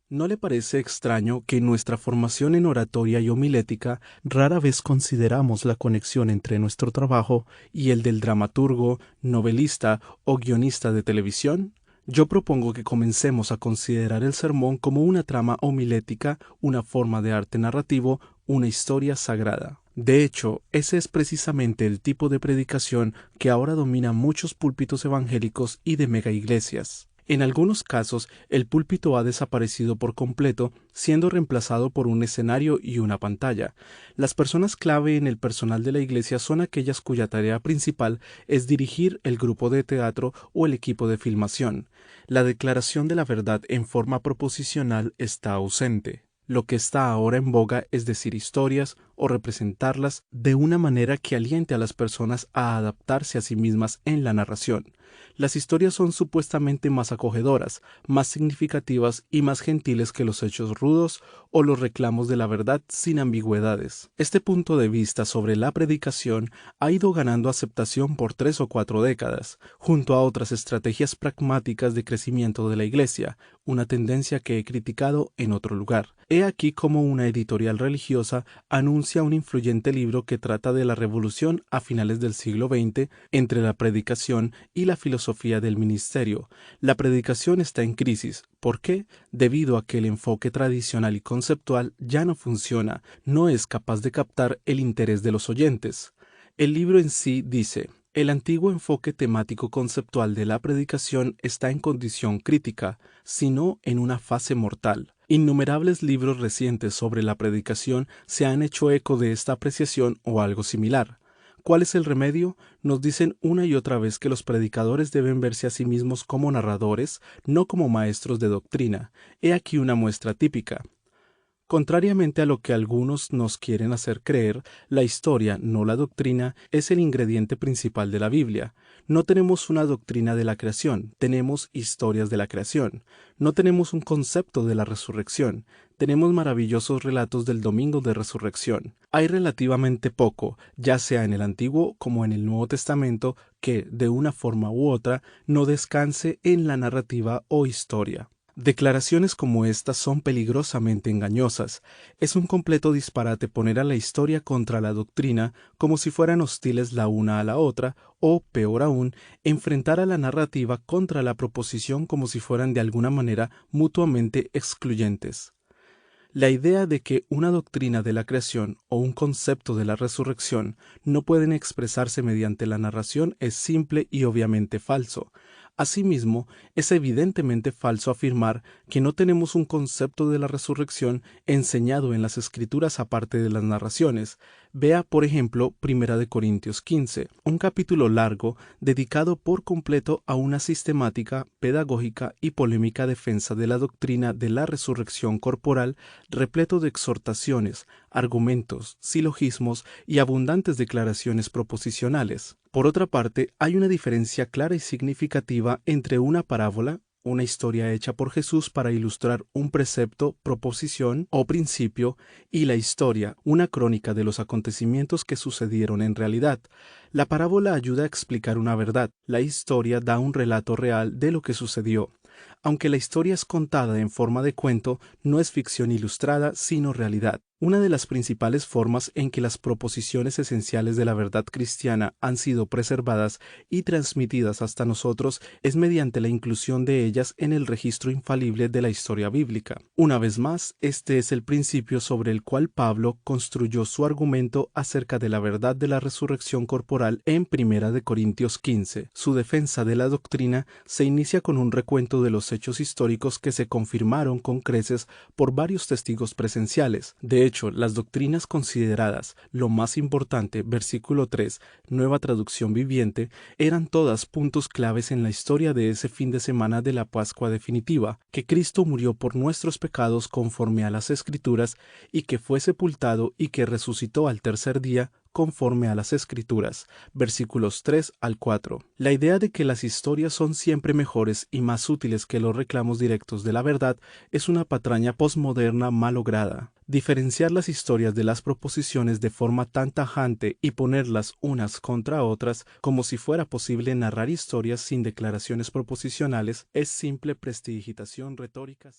¿No le parece extraño que en nuestra formación en oratoria y homilética rara vez consideramos la conexión entre nuestro trabajo y el del dramaturgo, novelista o guionista de televisión? Yo propongo que comencemos a considerar el sermón como una trama homilética, una forma de arte narrativo, una historia sagrada. De hecho, ese es precisamente el tipo de predicación que ahora domina muchos púlpitos evangélicos y de megaiglesias. En algunos casos, el púlpito ha desaparecido por completo, siendo reemplazado por un escenario y una pantalla. Las personas clave en el personal de la iglesia son aquellas cuya tarea principal es dirigir el grupo de teatro o el equipo de filmación. La declaración de la verdad en forma proposicional está ausente. Lo que está ahora en boga es decir historias o representarlas de una manera que aliente a las personas a adaptarse a sí mismas en la narración. Las historias son supuestamente más acogedoras, más significativas y más gentiles que los hechos rudos o los reclamos de la verdad sin ambigüedades. Este punto de vista sobre la predicación ha ido ganando aceptación por 3 o 4 décadas, junto a otras estrategias pragmáticas de crecimiento de la Iglesia, una tendencia que he criticado en otro lugar. He aquí cómo una editorial religiosa anuncia un influyente libro que trata de la revolución a finales del siglo XX entre la predicación y la filosofía del ministerio. La predicación está en crisis. ¿Por qué? Debido a que el enfoque tradicional y conceptual ya no funciona, no es capaz de captar el interés de los oyentes. El libro en sí dice: el antiguo enfoque temático conceptual de la predicación está en condición crítica, sino en una fase mortal. Innumerables libros recientes sobre la predicación se han hecho eco de esta apreciación o algo similar. ¿Cuál es el remedio? Nos dicen una y otra vez que los predicadores deben verse a sí mismos como narradores, no como maestros de doctrina. He aquí una muestra típica. Contrariamente a lo que algunos nos quieren hacer creer, la historia, no la doctrina, es el ingrediente principal de la Biblia. No tenemos una doctrina de la creación, tenemos historias de la creación. No tenemos un concepto de la resurrección, tenemos maravillosos relatos del domingo de resurrección. Hay relativamente poco, ya sea en el Antiguo como en el Nuevo Testamento, que, de una forma u otra, no descanse en la narrativa o historia. Declaraciones como estas son peligrosamente engañosas. Es un completo disparate poner a la historia contra la doctrina como si fueran hostiles la una a la otra, o, peor aún, enfrentar a la narrativa contra la proposición como si fueran de alguna manera mutuamente excluyentes. La idea de que una doctrina de la creación o un concepto de la resurrección no pueden expresarse mediante la narración es simple y obviamente falso. Asimismo, es evidentemente falso afirmar que no tenemos un concepto de la resurrección enseñado en las Escrituras aparte de las narraciones. Vea, por ejemplo, 1 Corintios 15, un capítulo largo dedicado por completo a una sistemática, pedagógica y polémica defensa de la doctrina de la resurrección corporal, repleto de exhortaciones, argumentos, silogismos y abundantes declaraciones proposicionales. Por otra parte, hay una diferencia clara y significativa entre una parábola, una historia hecha por Jesús para ilustrar un precepto, proposición o principio, y la historia, una crónica de los acontecimientos que sucedieron en realidad. La parábola ayuda a explicar una verdad, la historia da un relato real de lo que sucedió. Aunque la historia es contada en forma de cuento, no es ficción ilustrada, sino realidad. Una de las principales formas en que las proposiciones esenciales de la verdad cristiana han sido preservadas y transmitidas hasta nosotros es mediante la inclusión de ellas en el registro infalible de la historia bíblica. Una vez más, este es el principio sobre el cual Pablo construyó su argumento acerca de la verdad de la resurrección corporal en 1 Corintios 15. Su defensa de la doctrina se inicia con un recuento de los hechos históricos que se confirmaron con creces por varios testigos presenciales. De hecho, las doctrinas consideradas lo más importante, versículo 3, Nueva Traducción Viviente, eran todas puntos claves en la historia de ese fin de semana de la Pascua definitiva: que Cristo murió por nuestros pecados conforme a las Escrituras, y que fue sepultado y que resucitó al tercer día conforme a las Escrituras, versículos 3 al 4. La idea de que las historias son siempre mejores y más útiles que los reclamos directos de la verdad es una patraña posmoderna malograda. Diferenciar las historias de las proposiciones de forma tan tajante y ponerlas unas contra otras como si fuera posible narrar historias sin declaraciones proposicionales es simple prestidigitación retórica.